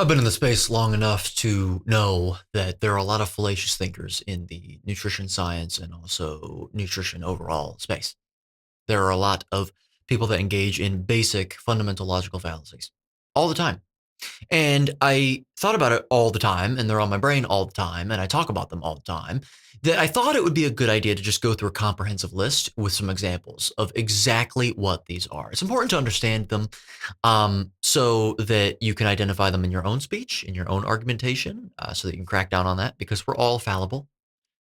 I've been in the space long enough to know that there are a lot of fallacious thinkers in the nutrition science and also nutrition overall space. There are a lot of people that engage in basic fundamental logical fallacies all the time. And I thought about it all the time, and they're on my brain all the time, and I talk about them all the time, that I thought it would be a good idea to just go through a comprehensive list with some examples of exactly what these are. It's important to understand them so that you can identify them in your own speech, in your own argumentation, so that you can crack down on that, because we're all fallible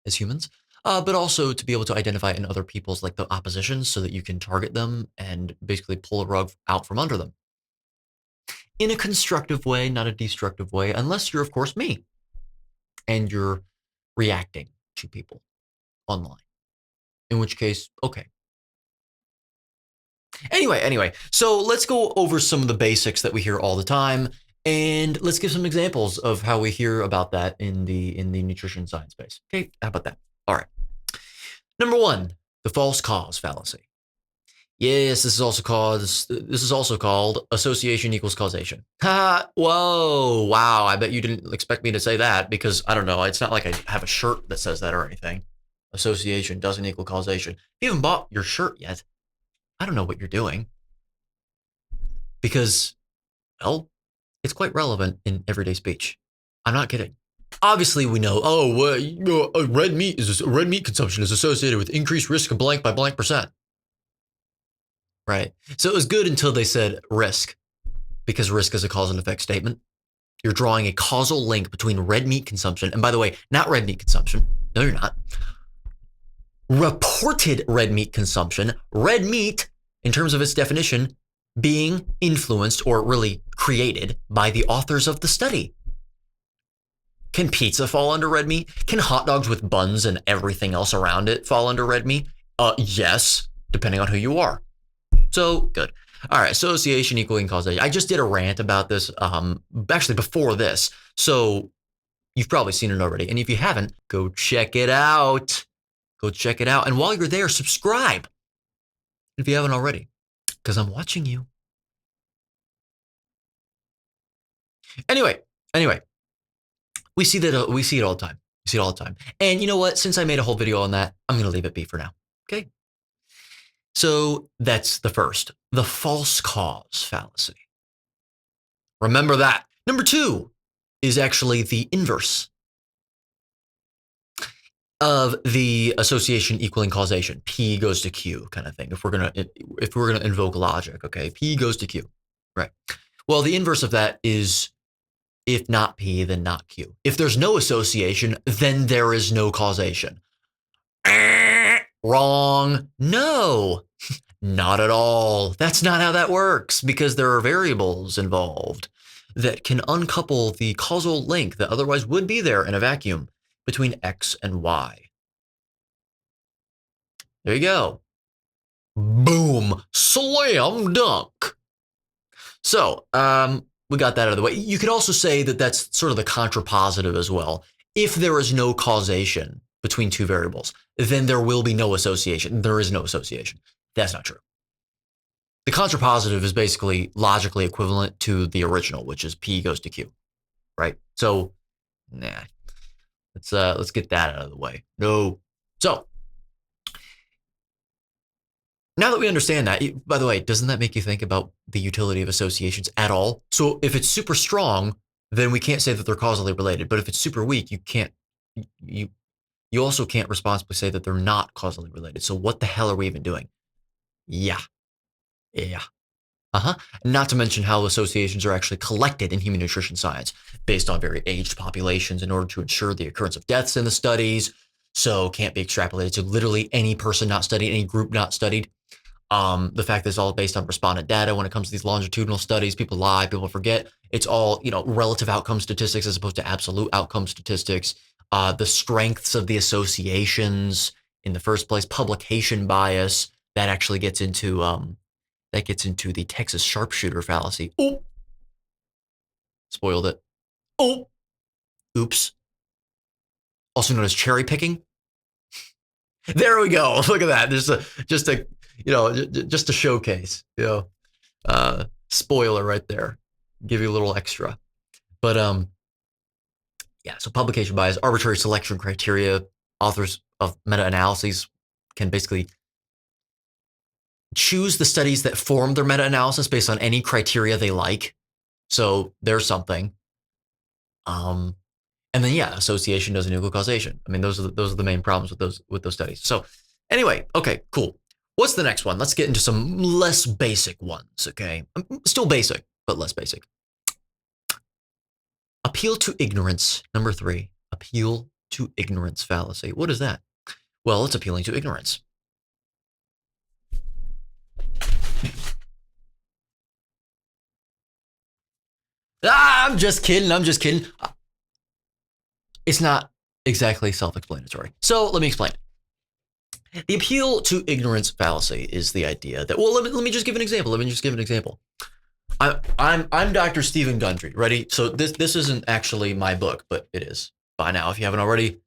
as humans. But also to be able to identify in other people's, like the oppositions, so that you can target them and basically pull a rug out from under them in a constructive way, not a destructive way, unless you're, of course, me and you're reacting to people online, in which case, okay. Anyway, so let's go over some of the basics that we hear all the time, and let's give some examples of how we hear about that in the nutrition science space. Okay, how about that? All right. Number one, the false cause fallacy. Yes, this is also called association equals causation. Ha! Whoa! Wow! I bet you didn't expect me to say that because I don't know. It's not like I have a shirt that says that or anything. Association doesn't equal causation. If you haven't bought your shirt yet, I don't know what you're doing because, well, it's quite relevant in everyday speech. I'm not kidding. Obviously, we know. Red meat consumption is associated with increased risk of blank by blank percent. Right. So it was good until they said risk, because risk is a cause and effect statement. You're drawing a causal link between red meat consumption, and by the way, not red meat consumption. No, you're not. Reported red meat consumption, red meat, in terms of its definition, being influenced or really created by the authors of the study. Can pizza fall under red meat? Can hot dogs with buns and everything else around it fall under red meat? Yes, depending on who you are. So good. All right. Association equaling causation. I just did a rant about this actually before this. So you've probably seen it already. And if you haven't, go check it out. Go check it out. And while you're there, subscribe if you haven't already, because I'm watching you. Anyway, we see that we see it all the time. We see it all the time. And you know what? Since I made a whole video on that, I'm going to leave it be for now. Okay. So that's the first, the false cause fallacy. Remember that. Number two is actually the inverse of the association equaling causation. P goes to Q kind of thing. If we're gonna invoke logic, okay, P goes to Q, right? Well, the inverse of that is if not P, then not Q. If there's no association, then there is no causation. Wrong. No, not at all. That's not how that works, because there are variables involved that can uncouple the causal link that otherwise would be there in a vacuum between X and Y. There you go. Boom. Slam dunk. So we got that out of the way. You could also say that that's sort of the contrapositive as well. If there is no causation between two variables, then there will be no association. There is no association. That's not true. The contrapositive is basically logically equivalent to the original, which is P goes to Q, right? So, let's get that out of the way. No. So, now that we understand that, by the way, doesn't that make you think about the utility of associations at all? So if it's super strong, then we can't say that they're causally related. But if it's super weak, you also can't responsibly say that they're not causally related. So what the hell are we even doing? Yeah. Not to mention how associations are actually collected in human nutrition science based on very aged populations in order to ensure the occurrence of deaths in the studies. So can't be extrapolated to literally any person not studied, any group not studied. The fact that it's all based on respondent data when it comes to these longitudinal studies, people lie, people forget. It's all, relative outcome statistics as opposed to absolute outcome statistics. The strengths of the associations in the first place, publication bias, that actually gets into the Texas sharpshooter fallacy. Oh, spoiled it. Oh, oops. Also known as cherry picking. There we go. Look at that. There's just a showcase, spoiler right there. Give you a little extra. But yeah, so publication bias, arbitrary selection criteria, authors of meta-analyses can basically choose the studies that form their meta-analysis based on any criteria they like. So there's something. And then yeah, association doesn't equal causation. I mean, those are the main problems with those studies. So anyway, okay, cool. What's the next one? Let's get into some less basic ones. Okay, still basic, but less basic. Appeal to ignorance. Number 3. Appeal to ignorance fallacy. What is that? Well, it's appealing to ignorance. I'm just kidding. It's not exactly self-explanatory. So let me explain. The appeal to ignorance fallacy is the idea that, well, let me just give an example. I'm Dr. Stephen Gundry. Ready? So this isn't actually my book, but it is by now. If you haven't already,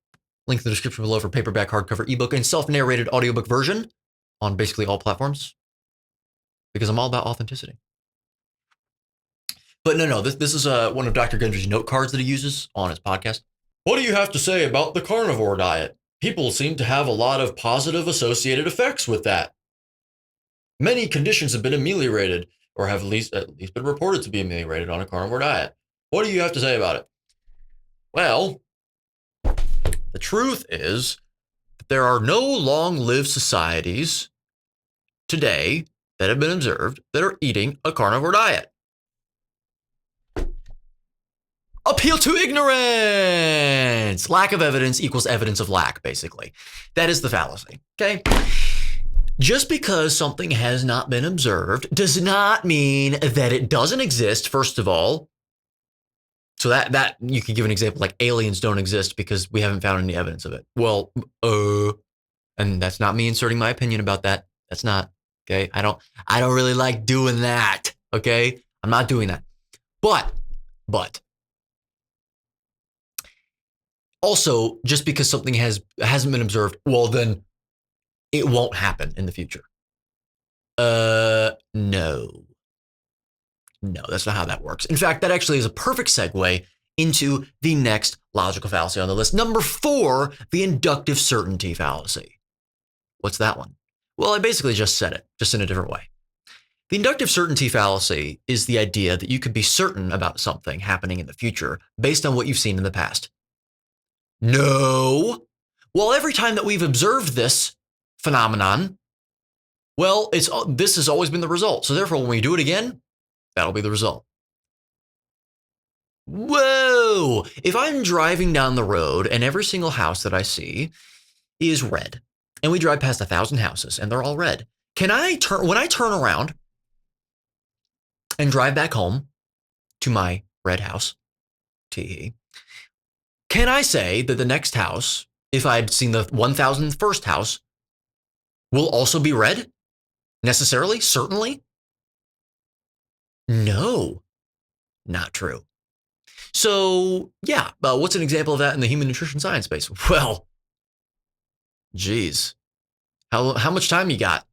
link in the description below for paperback, hardcover, ebook, and self-narrated audiobook version on basically all platforms, because I'm all about authenticity. But no, this is one of Dr. Gundry's note cards that he uses on his podcast. What do you have to say about the carnivore diet? People seem to have a lot of positive associated effects with that. Many conditions have been ameliorated, or have at least been reported to be ameliorated on a carnivore diet. What do you have to say about it? Well, the truth is that there are no long-lived societies today that have been observed that are eating a carnivore diet. Appeal to ignorance. Lack of evidence equals evidence of lack, basically. That is the fallacy, okay? Just because something has not been observed does not mean that it doesn't exist, first of all. So that you could give an example like aliens don't exist because we haven't found any evidence of it. Well, and that's not me inserting my opinion about that. That's not, okay? I don't really like doing that, okay? I'm not doing that. But also, just because something hasn't been observed, well, then it won't happen in the future. No, that's not how that works. In fact, that actually is a perfect segue into the next logical fallacy on the list. Number 4, the inductive certainty fallacy. What's that one? Well, I basically just said it, just in a different way. The inductive certainty fallacy is the idea that you could be certain about something happening in the future based on what you've seen in the past. No. Well, every time that we've observed this phenomenon, well, this has always been the result. So therefore, when we do it again, that'll be the result. Whoa. If I'm driving down the road and every single house that I see is red, and we drive past 1,000 houses and they're all red, when I turn around and drive back home to my red house, can I say that the next house, if I'd seen the 1,001st house, will also be red? Necessarily? Certainly? No, not true. So yeah, what's an example of that in the human nutrition science space? Well, geez, how much time you got?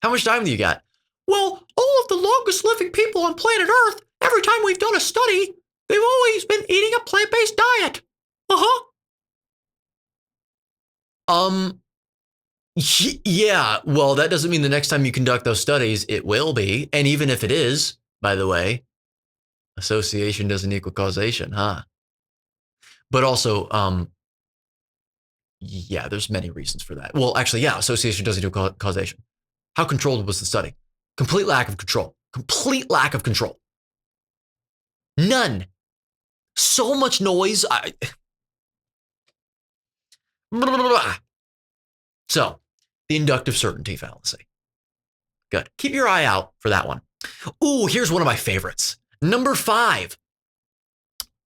How much time do you got? Well, all of the longest living people on planet Earth, every time we've done a study, they've always been eating a plant-based diet. Yeah, well, that doesn't mean the next time you conduct those studies, it will be. And even if it is, by the way, association doesn't equal causation, huh? But also, yeah, there's many reasons for that. Well, actually, yeah, association doesn't equal causation. How controlled was the study? Complete lack of control. Complete lack of control. None. So much noise. So, the inductive certainty fallacy. Good. Keep your eye out for that one. Ooh, here's one of my favorites. Number 5,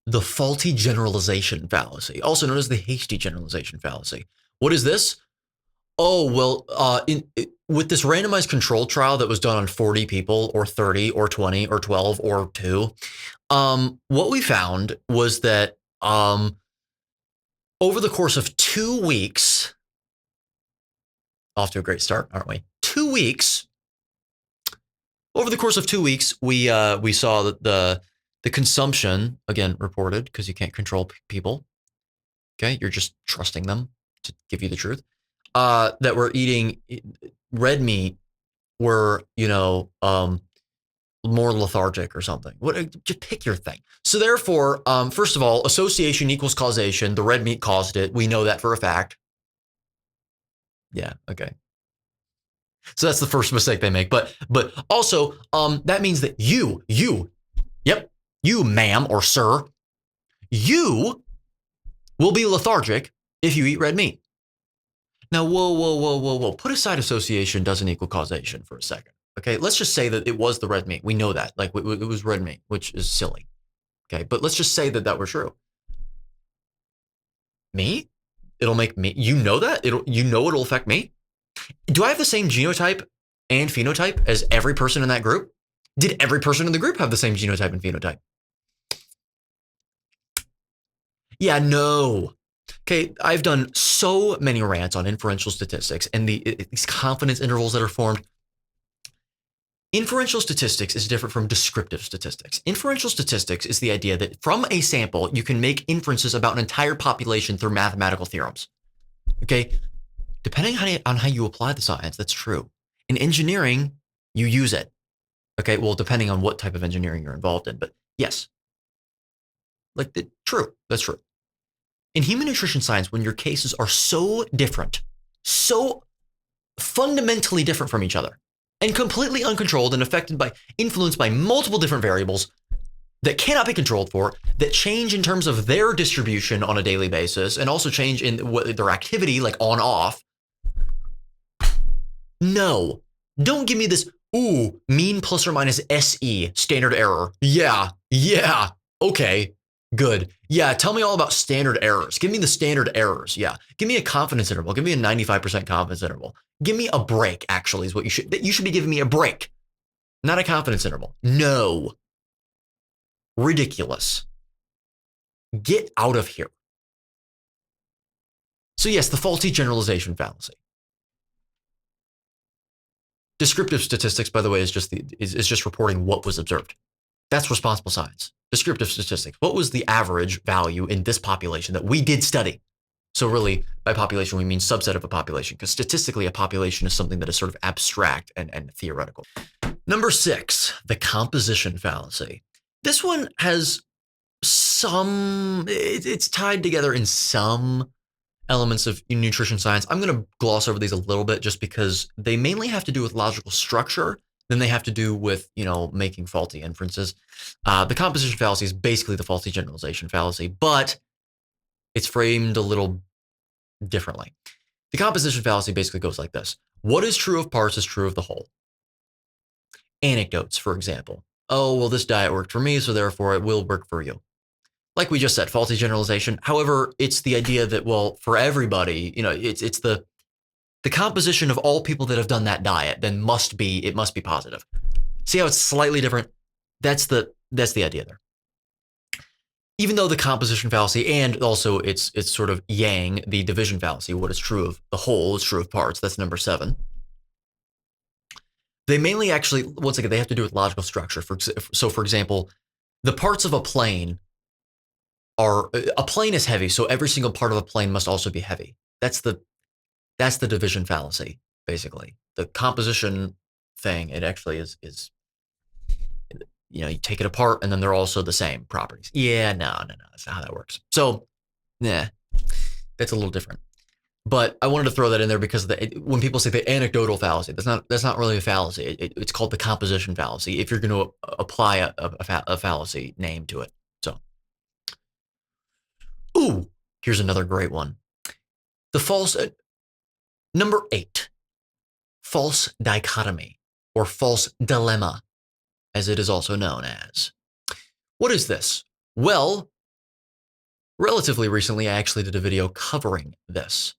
the faulty generalization fallacy, also known as the hasty generalization fallacy. What is this? Oh, well, with this randomized control trial that was done on 40 people or 30 or 20 or 12 or 2, what we found was that over the course of 2 weeks, off to a great start, aren't we? 2 weeks. Over the course of 2 weeks, we saw that The consumption, again, reported because you can't control people. Okay, you're just trusting them to give you the truth. That we're eating red meat, we're, more lethargic or something. Just pick your thing. So therefore, first of all, association equals causation. The red meat caused it. We know that for a fact. Yeah, okay. So that's the first mistake they make. But also, that means that you, ma'am or sir, you will be lethargic if you eat red meat. Now, whoa. Put aside association doesn't equal causation for a second. Okay, let's just say that it was the red meat. We know that. Like, it was red meat, which is silly. Okay, but let's just say that were true. Me? It'll make me, that? It'll affect me? Do I have the same genotype and phenotype as every person in that group? Did every person in the group have the same genotype and phenotype? Yeah, no. Okay, I've done so many rants on inferential statistics and these confidence intervals that are formed. Inferential statistics is different from descriptive statistics. Inferential statistics is the idea that from a sample, you can make inferences about an entire population through mathematical theorems. Okay, depending on how you apply the science, that's true. In engineering, you use it. Okay, well, depending on what type of engineering you're involved in, but yes. True, that's true. In human nutrition science, when your cases are so different, so fundamentally different from each other, and completely uncontrolled and influenced by multiple different variables that cannot be controlled for, that change in terms of their distribution on a daily basis, and also change in their activity, like on off. No, don't give me this, mean plus or minus SE, standard error. Yeah, okay, good. Yeah, tell me all about standard errors. Give me the standard errors. Yeah, give me a confidence interval. Give me a 95% confidence interval. Give me a break, actually, is what you should be giving me a break, not a confidence interval. No. Ridiculous. Get out of here. So yes, the faulty generalization fallacy. Descriptive statistics, by the way, is just reporting what was observed. That's responsible science. Descriptive statistics. What was the average value in this population that we did study? So really, by population, we mean subset of a population, because statistically, a population is something that is sort of abstract and theoretical. Number 6, the composition fallacy. This one has it's tied together in some elements of nutrition science. I'm going to gloss over these a little bit just because they mainly have to do with logical structure, then they have to do with, making faulty inferences. The composition fallacy is basically the faulty generalization fallacy, but it's framed a little differently. The composition fallacy basically goes like this. What is true of parts is true of the whole. Anecdotes, for example. Oh, well, this diet worked for me, so therefore it will work for you. Like we just said, faulty generalization. However, it's the idea that, well, for everybody, it's the composition of all people that have done that diet, then it must be positive. See how it's slightly different? That's the idea there. Even though the composition fallacy and also it's sort of yang, the division fallacy, what is true of the whole is true of parts. That's number 7. They mainly actually, once again, they have to do with logical structure. For example, the parts of a plane is heavy, so every single part of a plane must also be heavy. That's the division fallacy, basically. The composition thing, it actually is you take it apart and then they're also the same properties. Yeah, no, that's not how that works. So, that's a little different. But I wanted to throw that in there because when people say the anecdotal fallacy, that's not really a fallacy. It's called the composition fallacy if you're going to apply a fallacy name to it. So, here's another great one. Number 8, false dichotomy or false dilemma, as it is also known as. What is this? Well, relatively recently, I actually did a video covering this.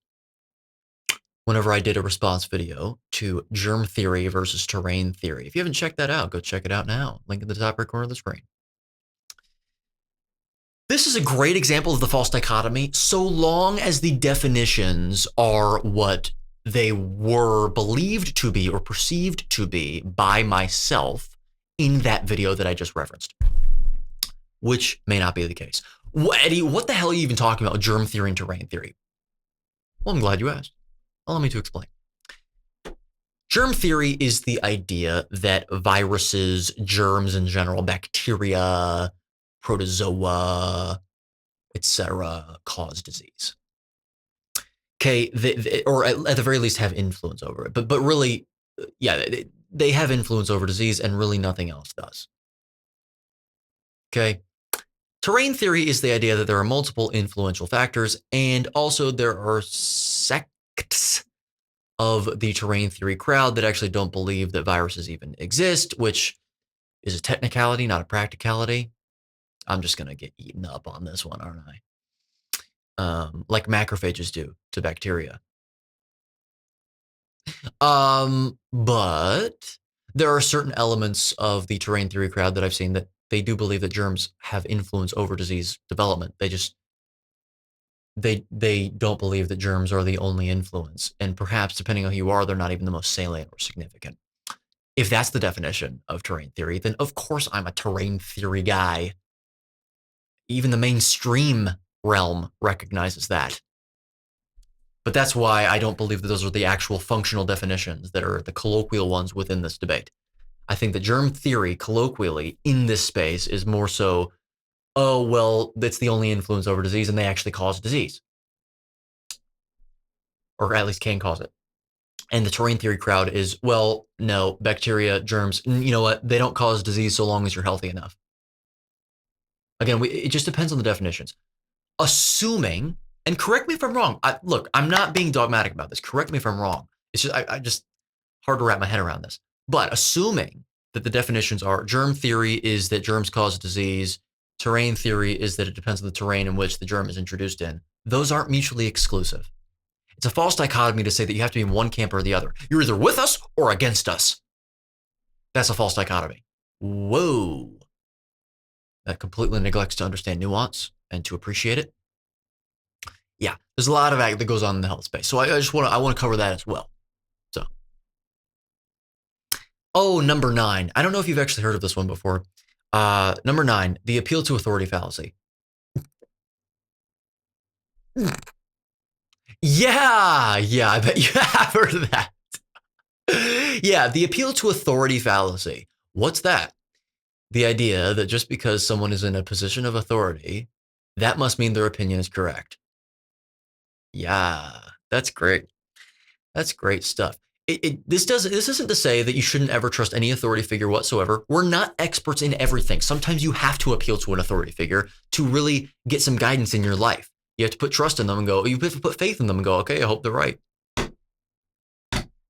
Whenever I did a response video to germ theory versus terrain theory. If you haven't checked that out, go check it out now. Link in the top right corner of the screen. This is a great example of the false dichotomy, so long as the definitions are what they were believed to be or perceived to be by myself in that video that I just referenced. which may not be the case. Eddie, what the hell are you even talking about, germ theory and terrain theory? Well, I'm glad you asked. Allow me to explain. Germ theory is the idea that viruses, germs in general, bacteria, protozoa, etc., cause disease. Okay, or at the very least have influence over it. But really, yeah, they have influence over disease, and really nothing else does. Okay. Terrain theory is the idea that there are multiple influential factors, and also there are sects of the terrain theory crowd that actually don't believe that viruses even exist, which is a technicality, not a practicality. I'm just going to get eaten up on this one, aren't I? Like macrophages do to bacteria. But there are certain elements of the terrain theory crowd that I've seen that they do believe that germs have influence over disease development. They don't believe that germs are the only influence. And perhaps, depending on who you are, they're not even the most salient or significant. If that's the definition of terrain theory, then of course I'm a terrain theory guy. Even the mainstream realm recognizes that. But that's why I don't believe that those are the actual functional definitions that are the colloquial ones within this debate. I think that germ theory, colloquially, in this space is more so, oh, well, that's the only influence over disease, and they actually cause disease. Or at least can cause it. And the terrain theory crowd is, well, no, bacteria, germs, you know what? They don't cause disease so long as you're healthy enough. Again, it just depends on the definitions. Assuming, and correct me if I'm wrong. Look, I'm not being dogmatic about this. Correct me if I'm wrong. It's just, I just hard to wrap my head around this. But assuming that the definitions are germ theory is that germs cause disease, terrain theory is that it depends on the terrain in which the germ is introduced in, those aren't mutually exclusive. It's a false dichotomy to say that you have to be in one camp or the other. You're either with us or against us. That's a false dichotomy. Whoa. That completely neglects to understand nuance and to appreciate it. Yeah, there's a lot of that goes on in the health space. So I want to cover that as well. So, number 9. I don't know if you've actually heard of this one before. Number 9, the appeal to authority fallacy. Yeah, I bet you have heard of that. Yeah, the appeal to authority fallacy. What's that? The idea that just because someone is in a position of authority, that must mean their opinion is correct. Yeah, that's great. That's great stuff. This isn't to say that you shouldn't ever trust any authority figure whatsoever. We're not experts in everything. Sometimes you have to appeal to an authority figure to really get some guidance in your life. You have to put trust in them and go, you have to put faith in them and go, okay, I hope they're right.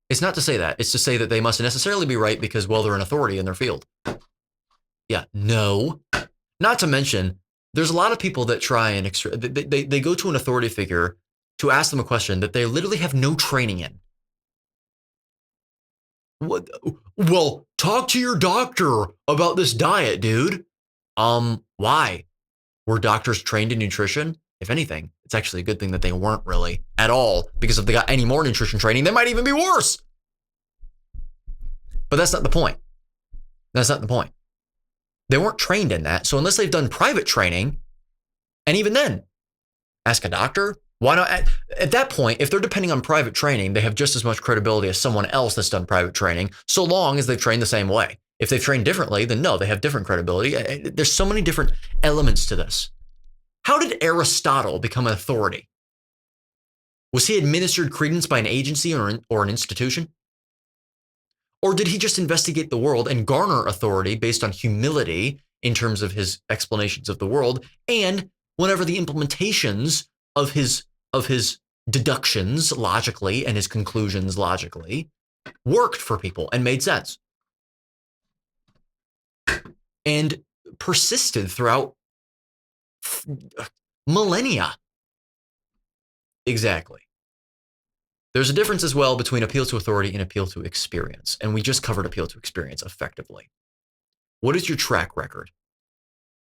It's not to say that. It's to say that they mustn't necessarily be right because, well, they're an authority in their field. Yeah, no. Not to mention, there's a lot of people that try and they go to an authority figure to ask them a question that they literally have no training in. What? Well, talk to your doctor about this diet, dude. Why? Were doctors trained in nutrition? If anything, it's actually a good thing that they weren't really at all, because if they got any more nutrition training, they might even be worse. But that's not the point. That's not the point. They weren't trained in that. So unless they've done private training, and even then, ask a doctor. Why not? At that point, if they're depending on private training, they have just as much credibility as someone else that's done private training, so long as they've trained the same way. If they've trained differently, then no, they have different credibility. There's so many different elements to this. How did Aristotle become an authority? Was he administered credence by an agency or an institution? Or did he just investigate the world and garner authority based on humility in terms of his explanations of the world, and whenever the implementations of his deductions logically and his conclusions logically worked for people and made sense and persisted throughout millennia? Exactly. There's a difference as well between appeal to authority and appeal to experience. And we just covered appeal to experience effectively. What is your track record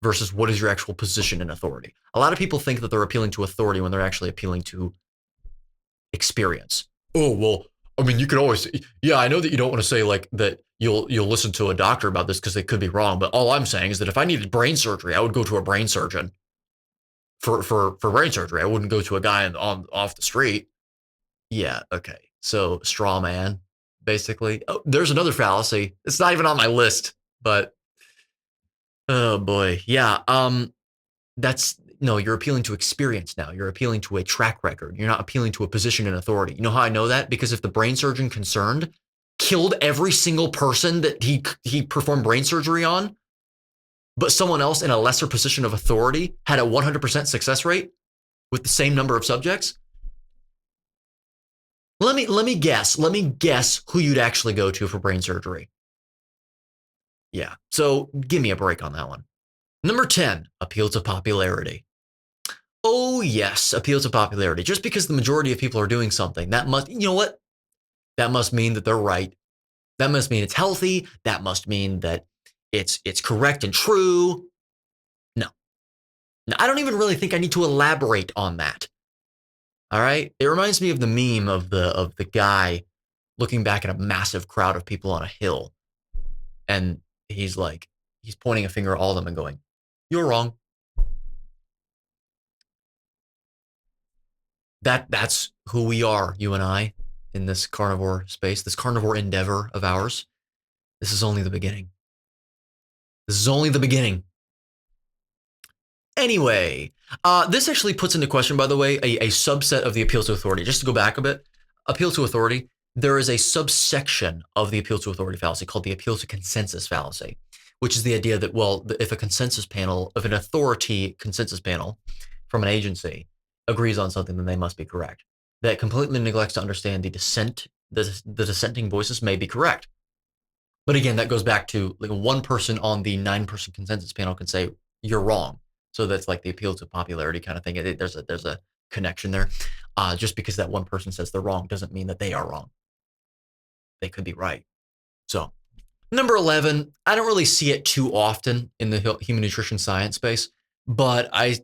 versus what is your actual position in authority? A lot of people think that they're appealing to authority when they're actually appealing to experience. Oh, well, I mean, you could always, yeah, I know that you don't want to say like that, you'll listen to a doctor about this because they could be wrong. But all I'm saying is that if I needed brain surgery, I would go to a brain surgeon for brain surgery. I wouldn't go to a guy off the street. Yeah, okay. So straw man, basically. Oh, there's another fallacy. It's not even on my list, but oh boy, yeah. That's no. You're appealing to experience now. You're appealing to a track record. You're not appealing to a position in authority. You know how I know that? Because if the brain surgeon concerned killed every single person that he performed brain surgery on, but someone else in a lesser position of authority had a 100% success rate with the same number of subjects. Let me guess who you'd actually go to for brain surgery. Yeah. So give me a break on that one. Number 10, appeal to popularity. Oh yes, appeal to popularity. Just because the majority of people are doing something, that must, you know what? That must mean that they're right. That must mean it's healthy. That must mean that it's correct and true. No. I don't even really think I need to elaborate on that. All right? It reminds me of the meme of the guy looking back at a massive crowd of people on a hill, and he's pointing a finger at all of them and going, "You're wrong." That's who we are, you and I, in this carnivore space, this carnivore endeavor of ours. This is only the beginning. This is only the beginning. Anyway, this actually puts into question, by the way, a subset of the appeal to authority. Just to go back a bit, appeal to authority, there is a subsection of the appeal to authority fallacy called the appeal to consensus fallacy, which is the idea that, well, if an authority consensus panel from an agency agrees on something, then they must be correct. That completely neglects to understand the dissenting voices may be correct. But again, that goes back to like one person on the 9-person consensus panel can say, you're wrong. So that's like the appeal to popularity kind of thing. There's a connection there. Just because that one person says they're wrong doesn't mean that they are wrong. They could be right. So number 11, I don't really see it too often in the human nutrition science space, but I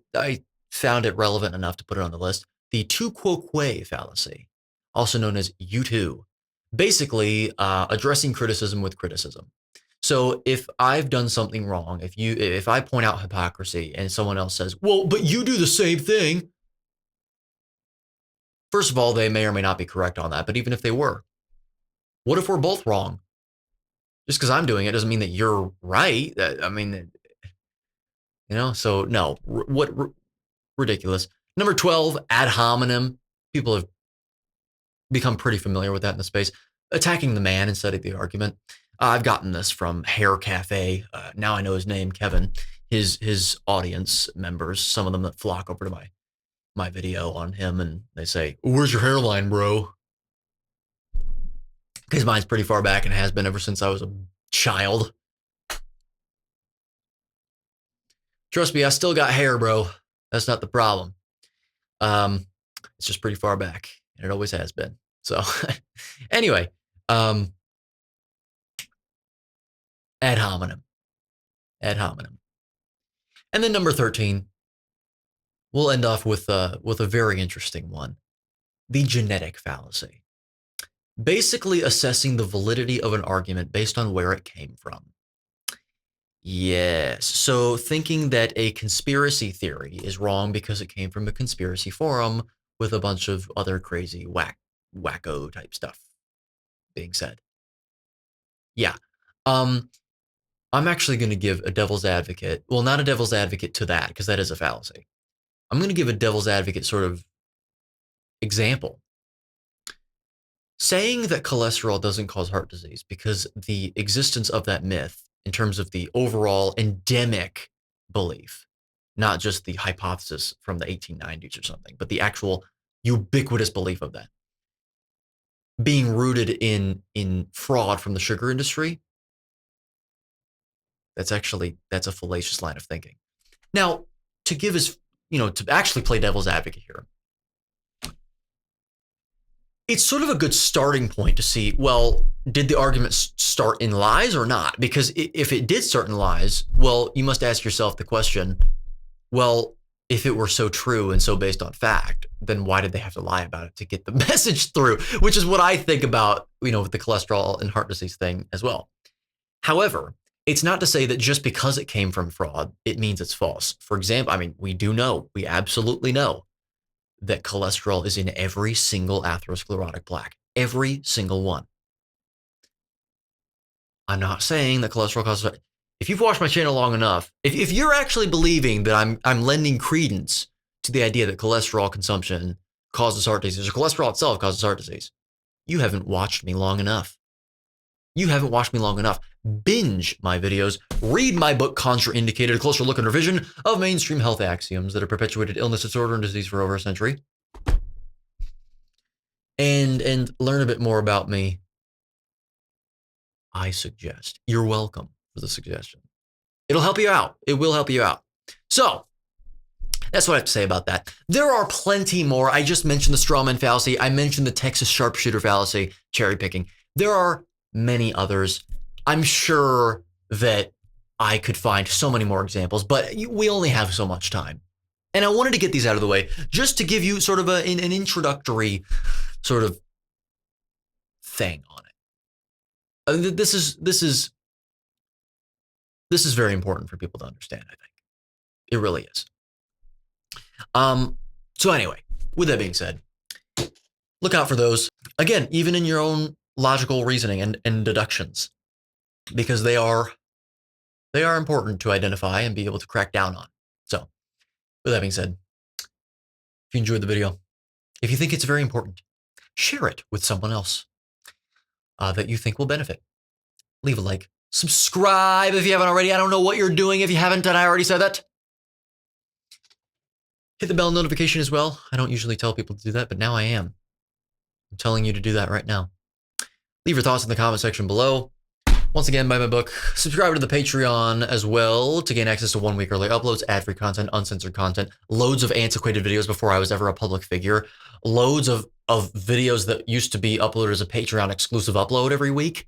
found it relevant enough to put it on the list. The tu quo que fallacy, also known as U2, basically addressing criticism with criticism. So if I've done something wrong, if I point out hypocrisy and someone else says, well, but you do the same thing. First of all, they may or may not be correct on that. But even if they were, what if we're both wrong? Just because I'm doing it doesn't mean that you're right. I mean, so no, ridiculous. Number 12, ad hominem. People have become pretty familiar with that in the space. Attacking the man instead of the argument. I've gotten this from Hair Cafe. Now I know his name, Kevin. His audience members, some of them that flock over to my video on him, and they say, "Where's your hairline, bro?" Because mine's pretty far back and has been ever since I was a child. Trust me, I still got hair, bro. That's not the problem. It's just pretty far back, and it always has been. So, anyway, ad hominem. Ad hominem. And then number 13, we'll end off with a very interesting one. The genetic fallacy. Basically assessing the validity of an argument based on where it came from. Yes. So thinking that a conspiracy theory is wrong because it came from a conspiracy forum with a bunch of other crazy wacko type stuff being said. Yeah. I'm actually going to give a devil's advocate. Well, not a devil's advocate to that, because that is a fallacy. I'm going to give a devil's advocate sort of example. Saying that cholesterol doesn't cause heart disease because the existence of that myth in terms of the overall endemic belief, not just the hypothesis from the 1890s or something, but the actual ubiquitous belief of that being rooted in fraud from the sugar industry, that's a fallacious line of thinking. Now, to actually play devil's advocate here, it's sort of a good starting point to see, well, did the argument start in lies or not? Because if it did start in lies, well, you must ask yourself the question, well, if it were so true and so based on fact, then why did they have to lie about it to get the message through? Which is what I think about, with the cholesterol and heart disease thing as well. However, it's not to say that just because it came from fraud, it means it's false. For example, I mean, we absolutely know that cholesterol is in every single atherosclerotic plaque, every single one. I'm not saying that cholesterol causes. If you've watched my channel long enough, if you're actually believing that I'm lending credence to the idea that cholesterol consumption causes heart disease, or cholesterol itself causes heart disease, you haven't watched me long enough. You haven't watched me long enough. Binge my videos, read my book, Contrainidicated, a closer look and revision of mainstream health axioms that have perpetuated illness, disorder, and disease for over a century. And learn a bit more about me. I suggest. You're welcome for the suggestion. It'll help you out. It will help you out. So that's what I have to say about that. There are plenty more. I just mentioned the strawman fallacy. I mentioned the Texas sharpshooter fallacy, cherry picking. There are many others. I'm sure that I could find so many more examples, but we only have so much time. And I wanted to get these out of the way just to give you sort of an introductory sort of thing on it. This is very important for people to understand, I think. It really is. So anyway, with that being said, look out for those. Again, even in your own logical reasoning and deductions, because they are important to identify and be able to crack down on. So with that being said, if you enjoyed the video, if you think it's very important, share it with someone else that you think will benefit. Leave a like. Subscribe if you haven't already. I don't know what you're doing if you haven't, and I already said that. Hit the bell notification as well. I don't usually tell people to do that, but now I am. I'm telling you to do that right now. Leave your thoughts in the comment section below. Once again, buy my book. Subscribe to the Patreon as well to gain access to 1 week early uploads, ad-free content, uncensored content, loads of antiquated videos before I was ever a public figure, loads of videos that used to be uploaded as a Patreon exclusive upload every week,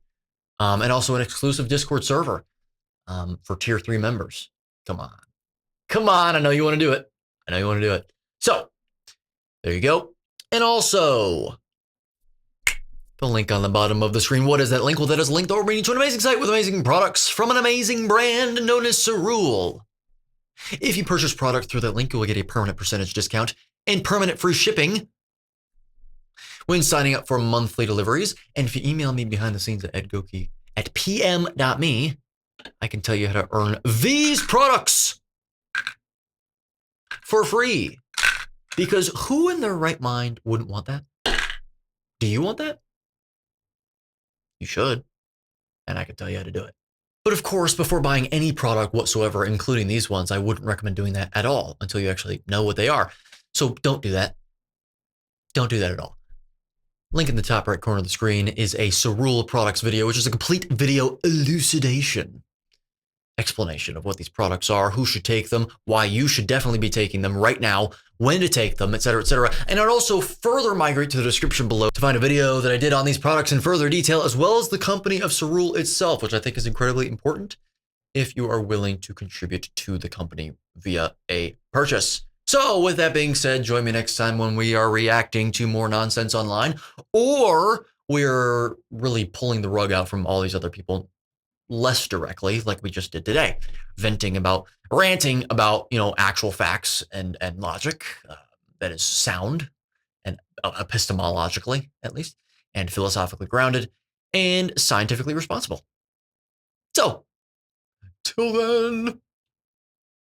and also an exclusive Discord server for tier 3 members. Come on. Come on. I know you want to do it. I know you want to do it. So there you go. And also the link on the bottom of the screen. What is that link? Well, that is a link to an amazing site with amazing products from an amazing brand known as Cerule. If you purchase product through that link, you will get a permanent percentage discount and permanent free shipping when signing up for monthly deliveries. And if you email me behind the scenes at edgoki@pm.me, I can tell you how to earn these products for free. Because who in their right mind wouldn't want that? Do you want that? You should. And I can tell you how to do it. But of course, before buying any product whatsoever, including these ones, I wouldn't recommend doing that at all until you actually know what they are. So don't do that. Don't do that at all. Link in the top right corner of the screen is a Cerule Products video, which is a complete video elucidation, explanation of what these products are, who should take them, why you should definitely be taking them right now, when to take them, etc., etc. And I'd also further migrate to the description below to find a video that I did on these products in further detail, as well as the company of Cerule itself, which I think is incredibly important if you are willing to contribute to the company via a purchase. So with that being said, join me next time when we are reacting to more nonsense online, or we're really pulling the rug out from all these other people less directly, like we just did today, ranting about, actual facts and logic that is sound and epistemologically, at least, and philosophically grounded and scientifically responsible. So, till then.